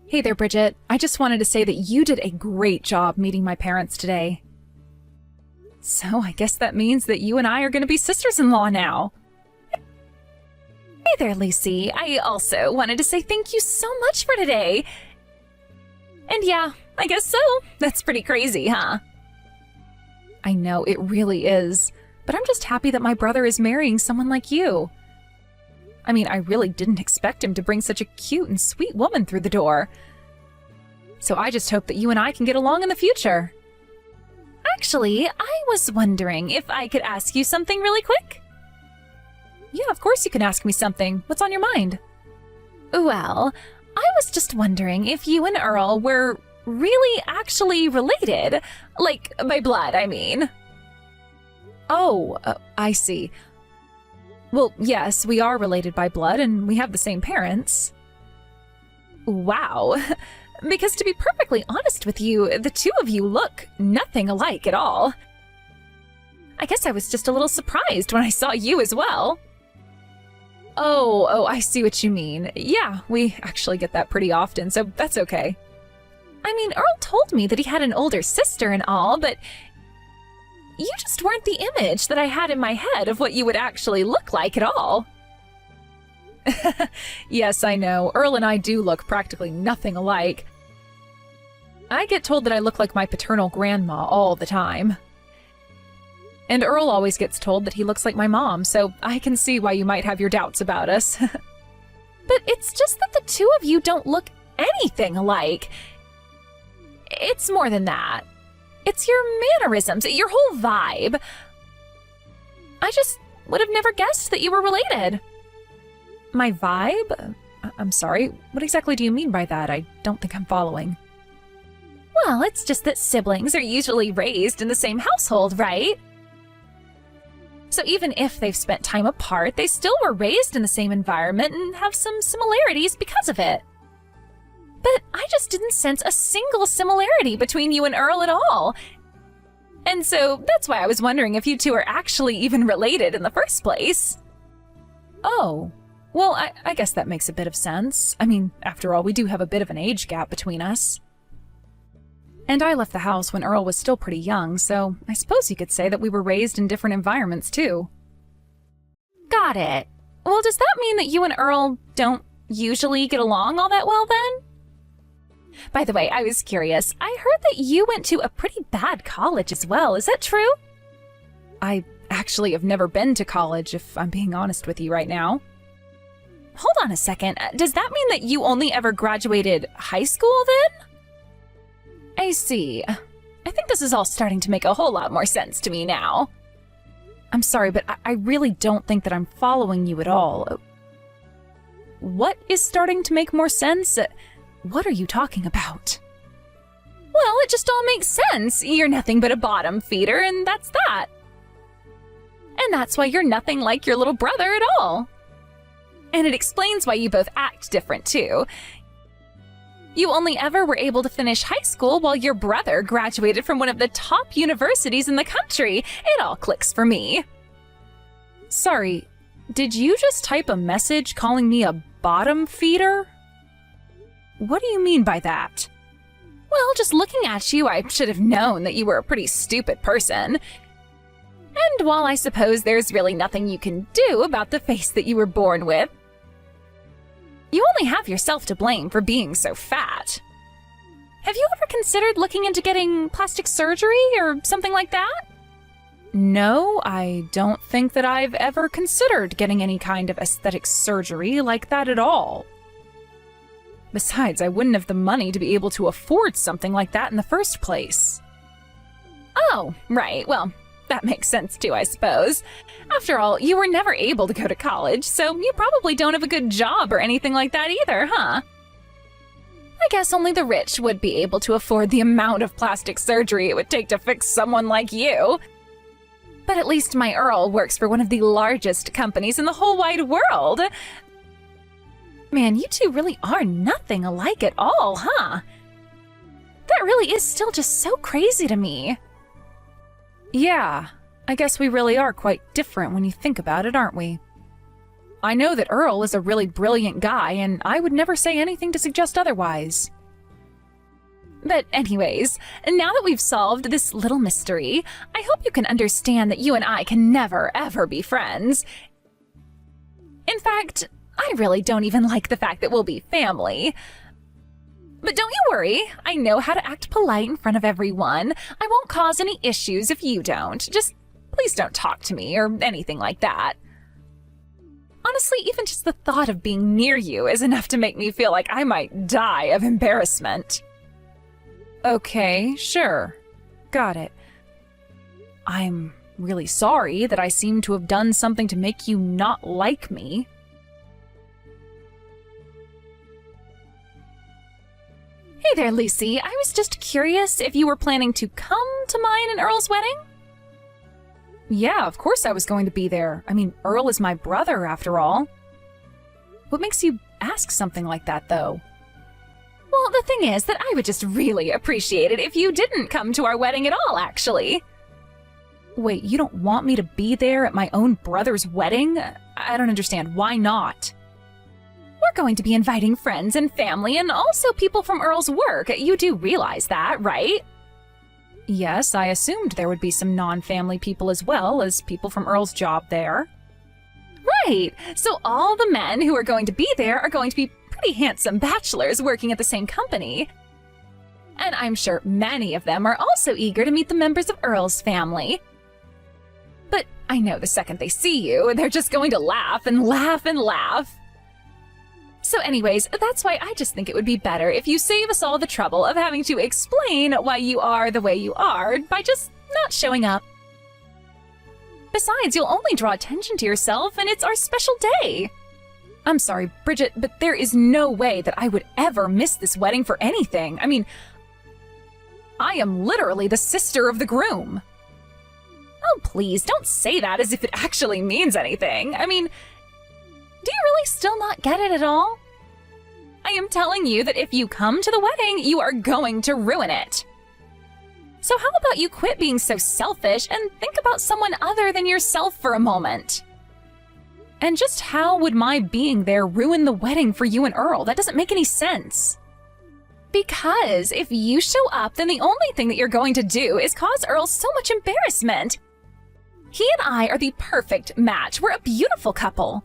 Hey there, Bridget. I just wanted to say that you did a great job meeting my parents today. So I guess that means that you and I are going to be sisters-in-law now. Hey there, Lucy. I also wanted to say thank you so much for today. And yeah, I guess so. That's pretty crazy, huh? I know, it really is. But I'm just happy that my brother is marrying someone like you. I mean, I really didn't expect him to bring such a cute and sweet woman through the door. So I just hope that you and I can get along in the future. Actually, I was wondering if I could ask you something really quick? Yeah, of course you can ask me something. What's on your mind? Well, I was just wondering if you and Earl were really actually related. Like, by blood, I mean. Oh, I see. Well, yes, we are related by blood, and we have the same parents. Wow. Because to be perfectly honest with you, the two of you look nothing alike at all. I guess I was just a little surprised when I saw you as well. Oh, I see what you mean. Yeah, we actually get that pretty often, so that's okay. I mean, Earl told me that he had an older sister and all, but you just weren't the image that I had in my head of what you would actually look like at all. Yes, I know. Earl and I do look practically nothing alike. I get told that I look like my paternal grandma all the time. And Earl always gets told that he looks like my mom, so I can see why you might have your doubts about us. But it's just that the two of you don't look anything alike. It's more than that. It's your mannerisms, your whole vibe. I just would have never guessed that you were related. My vibe? I'm sorry, what exactly do you mean by that? I don't think I'm following. Well, it's just that siblings are usually raised in the same household, right? So even if they've spent time apart, they still were raised in the same environment and have some similarities because of it. But I just didn't sense a single similarity between you and Earl at all. And so that's why I was wondering if you two are actually even related in the first place. Oh, well, I guess that makes a bit of sense. I mean, after all, we do have a bit of an age gap between us. And I left the house when Earl was still pretty young, so I suppose you could say that we were raised in different environments too. Got it. Well, does that mean that you and Earl don't usually get along all that well then? By the way, I was curious. I heard that you went to a pretty bad college as well. Is that true? I actually have never been to college, if I'm being honest with you right now. Hold on a second. Does that mean that you only ever graduated high school then? I see. I think this is all starting to make a whole lot more sense to me now. I'm sorry, but I really don't think that I'm following you at all. What is starting to make more sense? What are you talking about? Well, it just all makes sense. You're nothing but a bottom feeder, and that's that. And that's why you're nothing like your little brother at all. And it explains why you both act different, too. You only ever were able to finish high school while your brother graduated from one of the top universities in the country. It all clicks for me. Sorry, did you just type a message calling me a bottom feeder? What do you mean by that? Well, just looking at you, I should have known that you were a pretty stupid person. And while I suppose there's really nothing you can do about the face that you were born with, you only have yourself to blame for being so fat. Have you ever considered looking into getting plastic surgery or something like that? No, I don't think that I've ever considered getting any kind of aesthetic surgery like that at all. Besides, I wouldn't have the money to be able to afford something like that in the first place. Oh, right, well, that makes sense too, I suppose. After all, you were never able to go to college, so you probably don't have a good job or anything like that either, huh? I guess only the rich would be able to afford the amount of plastic surgery it would take to fix someone like you. But at least my Earl works for one of the largest companies in the whole wide world. Man, you two really are nothing alike at all, huh? That really is still just so crazy to me. Yeah, I guess we really are quite different when you think about it, aren't we? I know that Earl is a really brilliant guy, and I would never say anything to suggest otherwise. But anyways, now that we've solved this little mystery, I hope you can understand that you and I can never, ever be friends. In fact, I really don't even like the fact that we'll be family. But don't you worry, I know how to act polite in front of everyone. I won't cause any issues if you don't. Just please don't talk to me or anything like that. Honestly, even just the thought of being near you is enough to make me feel like I might die of embarrassment. Okay, sure. Got it. I'm really sorry that I seem to have done something to make you not like me. Hey there, Lucy. I was just curious if you were planning to come to mine and Earl's wedding? Yeah, of course I was going to be there. I mean, Earl is my brother, after all. What makes you ask something like that, though? Well, the thing is that I would just really appreciate it if you didn't come to our wedding at all, actually. Wait, you don't want me to be there at my own brother's wedding? I don't understand. Why not? We're going to be inviting friends and family and also people from Earl's work. You do realize that, right? Yes, I assumed there would be some non-family people as well as people from Earl's job there. Right! So all the men who are going to be there are going to be pretty handsome bachelors working at the same company. And I'm sure many of them are also eager to meet the members of Earl's family. But I know the second they see you, they're just going to laugh and laugh and laugh. So anyways, that's why I just think it would be better if you save us all the trouble of having to explain why you are the way you are by just not showing up. Besides, you'll only draw attention to yourself, and it's our special day. I'm sorry, Bridget, but there is no way that I would ever miss this wedding for anything. I mean, I am literally the sister of the groom. Oh, please, don't say that as if it actually means anything. I mean, do you really still not get it at all? I am telling you that if you come to the wedding, you are going to ruin it. So how about you quit being so selfish and think about someone other than yourself for a moment? And just how would my being there ruin the wedding for you and Earl? That doesn't make any sense. Because if you show up, then the only thing that you're going to do is cause Earl so much embarrassment. He and I are the perfect match. We're a beautiful couple.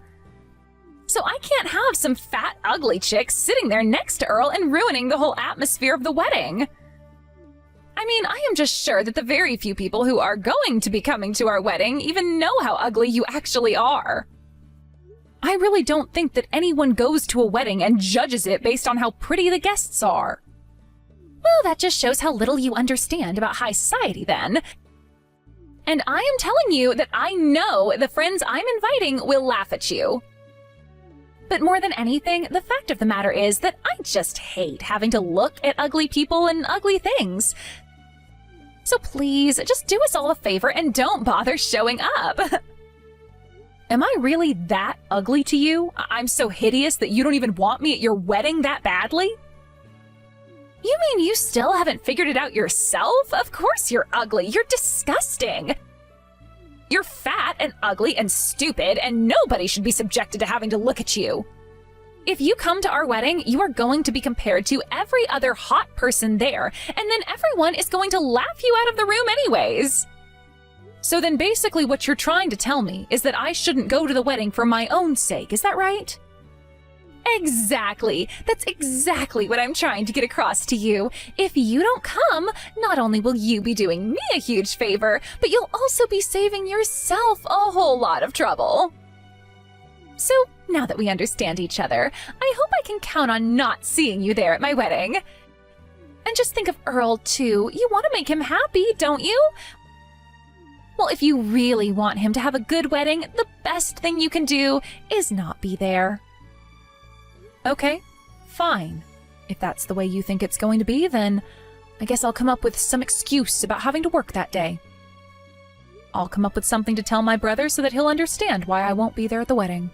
So I can't have some fat, ugly chick sitting there next to Earl and ruining the whole atmosphere of the wedding. I mean, I am just sure that the very few people who are going to be coming to our wedding even know how ugly you actually are. I really don't think that anyone goes to a wedding and judges it based on how pretty the guests are. Well, that just shows how little you understand about high society then. And I am telling you that I know the friends I'm inviting will laugh at you. But more than anything, the fact of the matter is that I just hate having to look at ugly people and ugly things. So please, just do us all a favor and don't bother showing up. Am I really that ugly to you? I'm so hideous that you don't even want me at your wedding that badly? You mean you still haven't figured it out yourself? Of course you're ugly. You're disgusting. You're fat and ugly and stupid, and nobody should be subjected to having to look at you. If you come to our wedding, you are going to be compared to every other hot person there, and then everyone is going to laugh you out of the room anyways. So then basically what you're trying to tell me is that I shouldn't go to the wedding for my own sake, is that right? Exactly. That's exactly what I'm trying to get across to you. If you don't come, not only will you be doing me a huge favor, but you'll also be saving yourself a whole lot of trouble. So, now that we understand each other, I hope I can count on not seeing you there at my wedding. And just think of Earl, too. You want to make him happy, don't you? Well, if you really want him to have a good wedding, the best thing you can do is not be there. Okay, fine. If that's the way you think it's going to be, then I guess I'll come up with some excuse about having to work that day. I'll come up with something to tell my brother so that he'll understand why I won't be there at the wedding.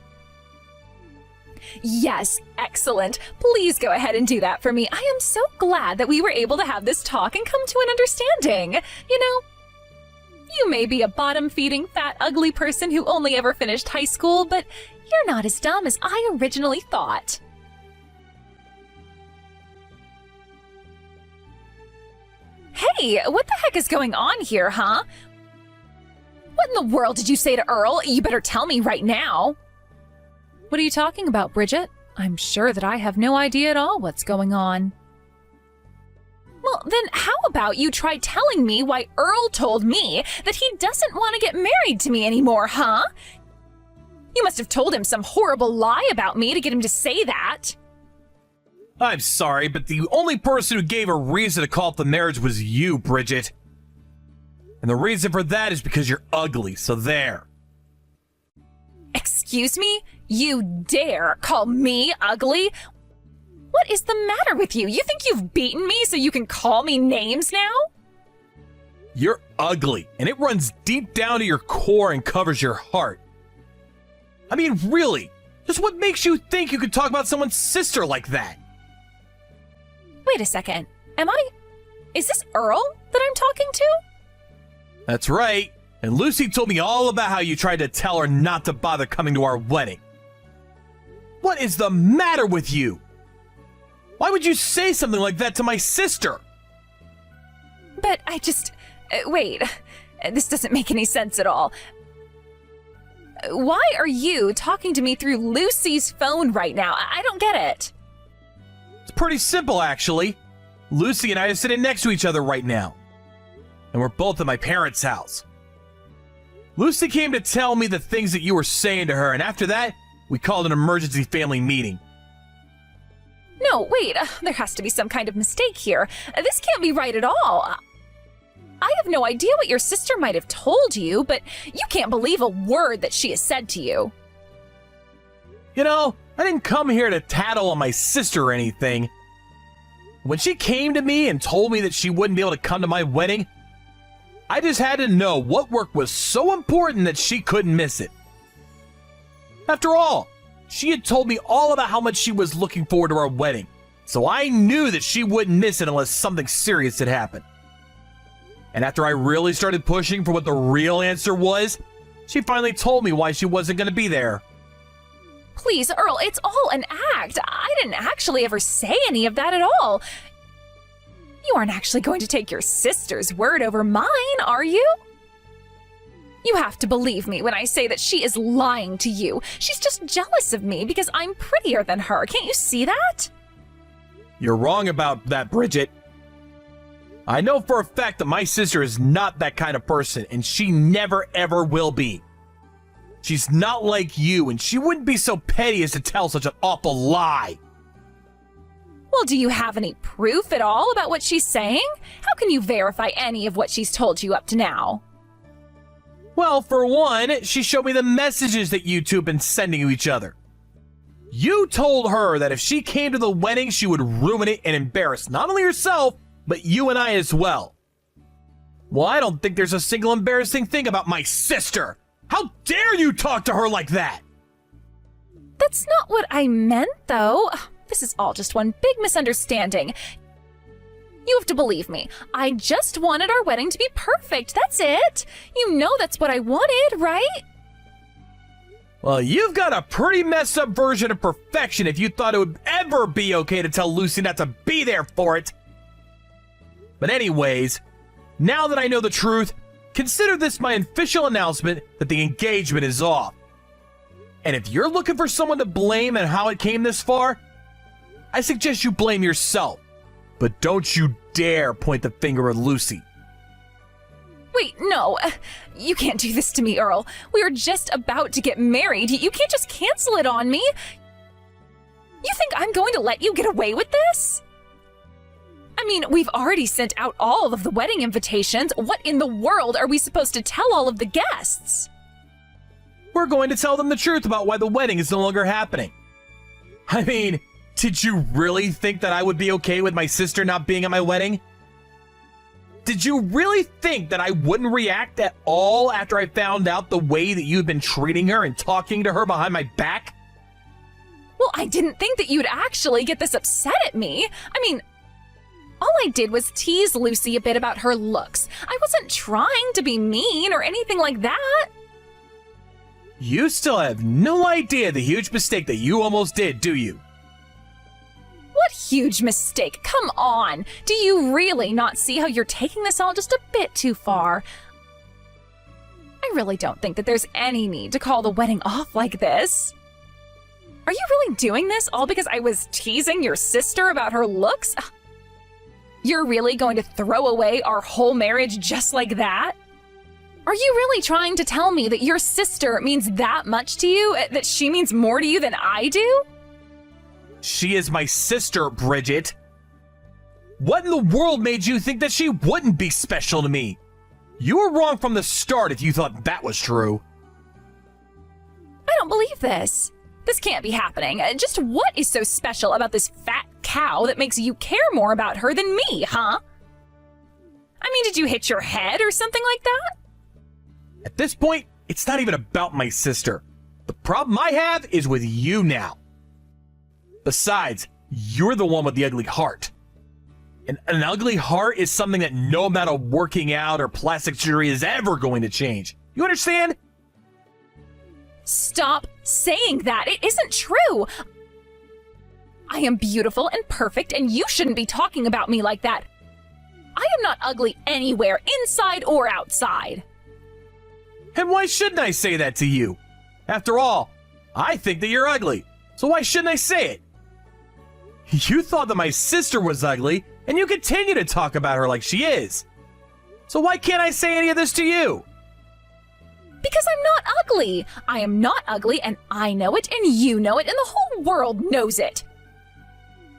Yes, excellent. Please go ahead and do that for me. I am so glad that we were able to have this talk and come to an understanding. You know, You may be a bottom-feeding, fat, ugly person who only ever finished high school, but you're not as dumb as I originally thought. Hey, what the heck is going on here, huh? What in the world did you say to Earl? You better tell me right now. What are you talking about, Bridget? I'm sure that I have no idea at all what's going on. Well, then how about you try telling me why Earl told me that he doesn't want to get married to me anymore, huh? You must have told him some horrible lie about me to get him to say that. I'm sorry, but the only person who gave a reason to call up the marriage was you, Bridget. And the reason for that is because you're ugly, so there. Excuse me? You dare call me ugly? What is the matter with you? You think you've beaten me so you can call me names now? You're ugly, and it runs deep down to your core and covers your heart. I mean, really, just what makes you think you could talk about someone's sister like that? Wait a second. Is this Earl that I'm talking to? That's right. And Lucy told me all about how you tried to tell her not to bother coming to our wedding. What is the matter with you? Why would you say something like that to my sister? But wait, this doesn't make any sense at all. Why are you talking to me through Lucy's phone right now? I don't get it. It's pretty simple, actually. Lucy and I are sitting next to each other right now. And we're both at my parents' house. Lucy came to tell me the things that you were saying to her, and after that, we called an emergency family meeting. No, wait, there has to be some kind of mistake here. This can't be right at all. I have no idea what your sister might have told you, but you can't believe a word that she has said to you. You know, I didn't come here to tattle on my sister or anything. When she came to me and told me that she wouldn't be able to come to my wedding, I just had to know what work was so important that she couldn't miss it. After all, she had told me all about how much she was looking forward to our wedding, so I knew that she wouldn't miss it unless something serious had happened. And after I really started pushing for what the real answer was, she finally told me why she wasn't going to be there. Please, Earl, it's all an act. I didn't actually ever say any of that at all. You aren't actually going to take your sister's word over mine, are you? You have to believe me when I say that she is lying to you. She's just jealous of me because I'm prettier than her. Can't you see that? You're wrong about that, Bridget. I know for a fact that my sister is not that kind of person, and she never ever will be. She's not like you, and she wouldn't be so petty as to tell such an awful lie. Well, do you have any proof at all about what she's saying? How can you verify any of what she's told you up to now? Well, for one, she showed me the messages that you two have been sending to each other. You told her that if she came to the wedding, she would ruin it and embarrass not only herself, but you and I as well. Well, I don't think there's a single embarrassing thing about my sister. How dare you talk to her like that? That's not what I meant, though. This is all just one big misunderstanding. You have to believe me. I just wanted our wedding to be perfect. That's it. You know that's what I wanted, right? Well, you've got a pretty messed up version of perfection if you thought it would ever be okay to tell Lucy not to be there for it. But anyways, now that I know the truth, consider this my official announcement that the engagement is off. And if you're looking for someone to blame and how it came this far, I suggest you blame yourself. But don't you dare point the finger at Lucy. Wait, no. You can't do this to me, Earl. We were just about to get married. You can't just cancel it on me. You think I'm going to let you get away with this? I mean, we've already sent out all of the wedding invitations. What in the world are we supposed to tell all of the guests? We're going to tell them the truth about why the wedding is no longer happening. I mean, did you really think that I would be okay with my sister not being at my wedding? Did you really think that I wouldn't react at all after I found out the way that you've been treating her and talking to her behind my back? Well, I didn't think that you'd actually get this upset at me. I mean, all I did was tease Lucy a bit about her looks. I wasn't trying to be mean or anything like that. You still have no idea the huge mistake that you almost did, do you? What huge mistake? Come on. Do you really not see how you're taking this all just a bit too far? I really don't think that there's any need to call the wedding off like this. Are you really doing this all because I was teasing your sister about her looks? You're really going to throw away our whole marriage just like that? Are you really trying to tell me that your sister means that much to you? That she means more to you than I do? She is my sister, Bridget. What in the world made you think that she wouldn't be special to me? You were wrong from the start if you thought that was true. I don't believe this. This can't be happening. Just what is so special about this fat cow that makes you care more about her than me, huh? I mean, did you hit your head or something like that? At this point, it's not even about my sister. The problem I have is with you now. Besides, you're the one with the ugly heart. And an ugly heart is something that no amount of working out or plastic surgery is ever going to change. You understand? Stop saying that. It isn't true. I am beautiful and perfect, and you shouldn't be talking about me like that. I am not ugly anywhere, inside or outside. And why shouldn't I say that to you? After all, I think that you're ugly, so why shouldn't I say it? You thought that my sister was ugly, and you continue to talk about her like she is. So why can't I say any of this to you? Because I'm not ugly. I am not ugly, and I know it, and you know it, and the whole world knows it.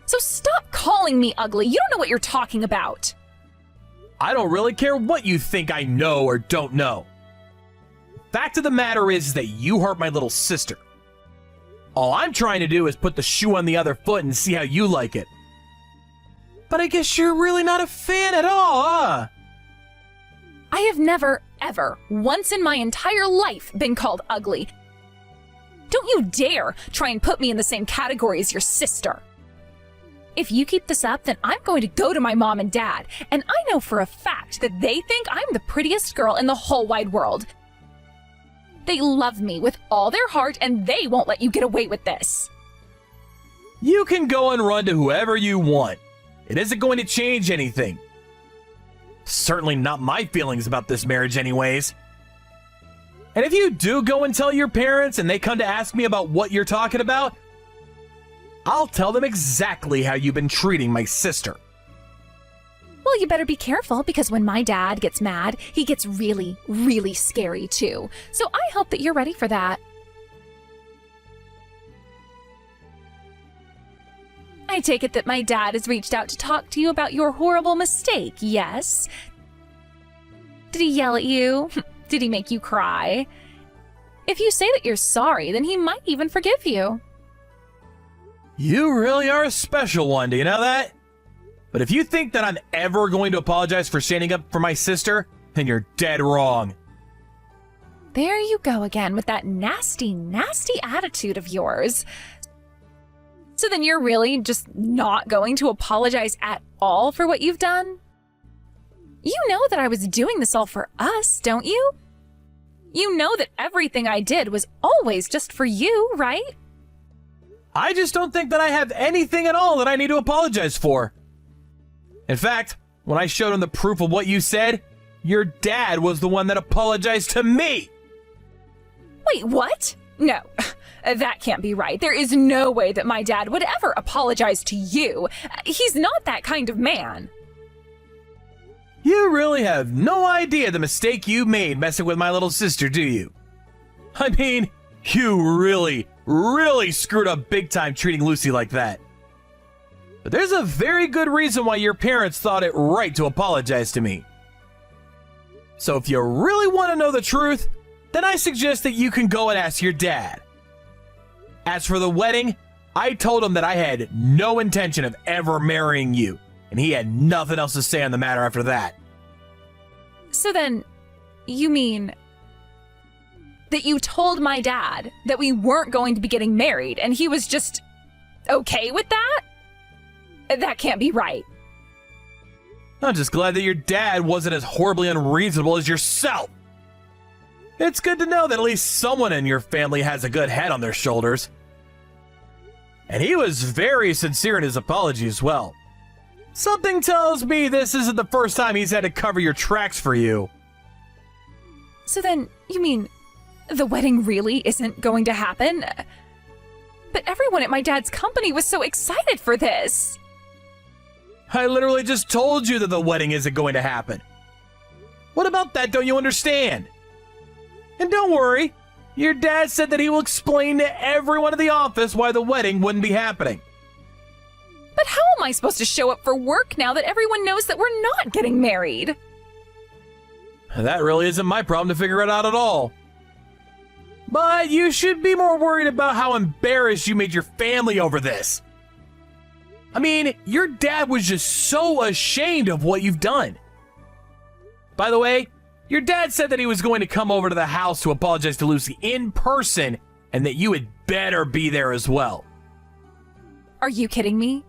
So stop calling me ugly. You don't know what you're talking about. I don't really care what you think I know or don't know. Fact of the matter is that you hurt my little sister. All I'm trying to do is put the shoe on the other foot and see how you like it. But I guess you're really not a fan at all, huh? I have never, ever, once in my entire life been called ugly. Don't you dare try and put me in the same category as your sister. If you keep this up, then I'm going to go to my mom and dad, and I know for a fact that they think I'm the prettiest girl in the whole wide world. They love me with all their heart, and they won't let you get away with this. You can go and run to whoever you want. It isn't going to change anything. Certainly not my feelings about this marriage anyways. And if you do go and tell your parents and they come to ask me about what you're talking about, I'll tell them exactly how you've been treating my sister. Well, you better be careful, because when my dad gets mad, he gets really, really scary too. So I hope that you're ready for that. I take it that my dad has reached out to talk to you about your horrible mistake, yes? Did he yell at you? Did he make you cry? If you say that you're sorry, then he might even forgive you. You really are a special one, do you know that? But if you think that I'm ever going to apologize for standing up for my sister, then you're dead wrong. There you go again with that nasty, nasty attitude of yours. So then you're really just not going to apologize at all for what you've done? You know that I was doing this all for us, don't you? You know that everything I did was always just for you, right? I just don't think that I have anything at all that I need to apologize for. In fact, when I showed him the proof of what you said, your dad was the one that apologized to me. Wait, what? No, that can't be right. There is no way that my dad would ever apologize to you. He's not that kind of man. You really have no idea the mistake you made messing with my little sister, do you? I mean, you really, really screwed up big time treating Lucy like that. But there's a very good reason why your parents thought it right to apologize to me. So if you really want to know the truth, then I suggest that you can go and ask your dad. As for the wedding, I told him that I had no intention of ever marrying you, and he had nothing else to say on the matter after that. So then, you mean that you told my dad that we weren't going to be getting married, and he was just okay with that? That can't be right. I'm just glad that your dad wasn't as horribly unreasonable as yourself. It's good to know that at least someone in your family has a good head on their shoulders. And he was very sincere in his apology as well. Something tells me this isn't the first time he's had to cover your tracks for you. So then, you mean the wedding really isn't going to happen? But everyone at my dad's company was so excited for this. I literally just told you that the wedding isn't going to happen. What about that don't you understand? And don't worry, your dad said that he will explain to everyone in the office why the wedding wouldn't be happening. But how am I supposed to show up for work now that everyone knows that we're not getting married? That really isn't my problem to figure it out at all. But you should be more worried about how embarrassed you made your family over this. I mean, your dad was just so ashamed of what you've done. By the way, your dad said that he was going to come over to the house to apologize to Lucy in person and that you had better be there as well. Are you kidding me?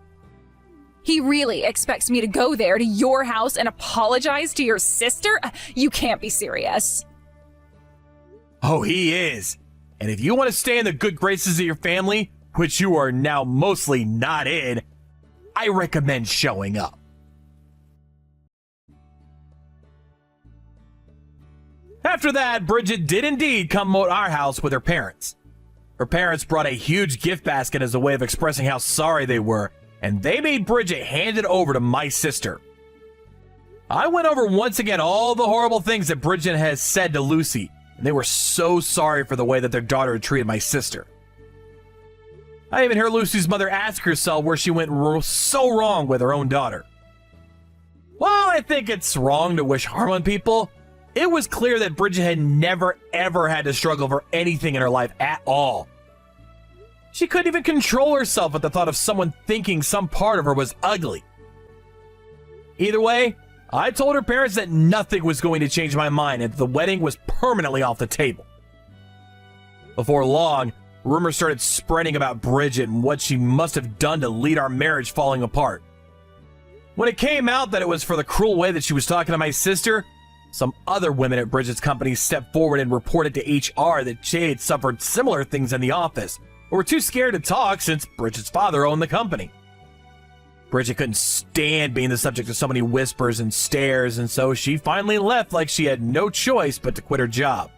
He really expects me to go there to your house and apologize to your sister? You can't be serious. Oh, he is. And if you want to stay in the good graces of your family, which you are now mostly not in, I recommend showing up. After that, Bridget did indeed come to our house with her parents. Her parents brought a huge gift basket as a way of expressing how sorry they were, and they made Bridget hand it over to my sister. I went over once again all the horrible things that Bridget has said to Lucy, and they were so sorry for the way that their daughter had treated my sister. I even heard Lucy's mother ask herself where she went so wrong with her own daughter. While I think it's wrong to wish harm on people, it was clear that Bridget had never ever had to struggle for anything in her life at all. She couldn't even control herself at the thought of someone thinking some part of her was ugly. Either way, I told her parents that nothing was going to change my mind and the wedding was permanently off the table. Before long, rumors started spreading about Bridget and what she must have done to lead our marriage falling apart. When it came out that it was for the cruel way that she was talking to my sister, some other women at Bridget's company stepped forward and reported to HR that she had suffered similar things in the office, but were too scared to talk since Bridget's father owned the company. Bridget couldn't stand being the subject of so many whispers and stares, and so she finally left like she had no choice but to quit her job.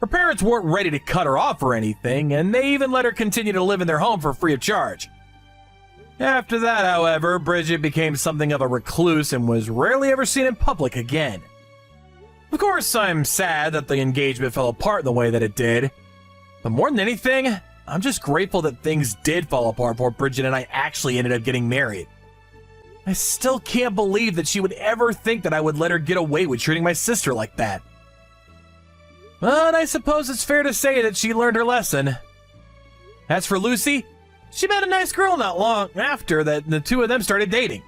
Her parents weren't ready to cut her off or anything, and they even let her continue to live in their home for free of charge. After that, however, Bridget became something of a recluse and was rarely ever seen in public again. Of course, I'm sad that the engagement fell apart the way that it did, but more than anything, I'm just grateful that things did fall apart before Bridget and I actually ended up getting married. I still can't believe that she would ever think that I would let her get away with treating my sister like that. But I suppose it's fair to say that she learned her lesson. As for Lucy, she met a nice girl not long after that the two of them started dating.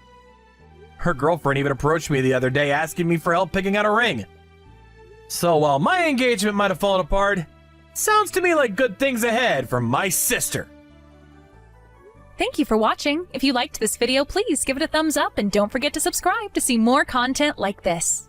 Her girlfriend even approached me the other day asking me for help picking out a ring. So while my engagement might have fallen apart, sounds to me like good things ahead for my sister. Thank you for watching. If you liked this video, please give it a thumbs up and don't forget to subscribe to see more content like this.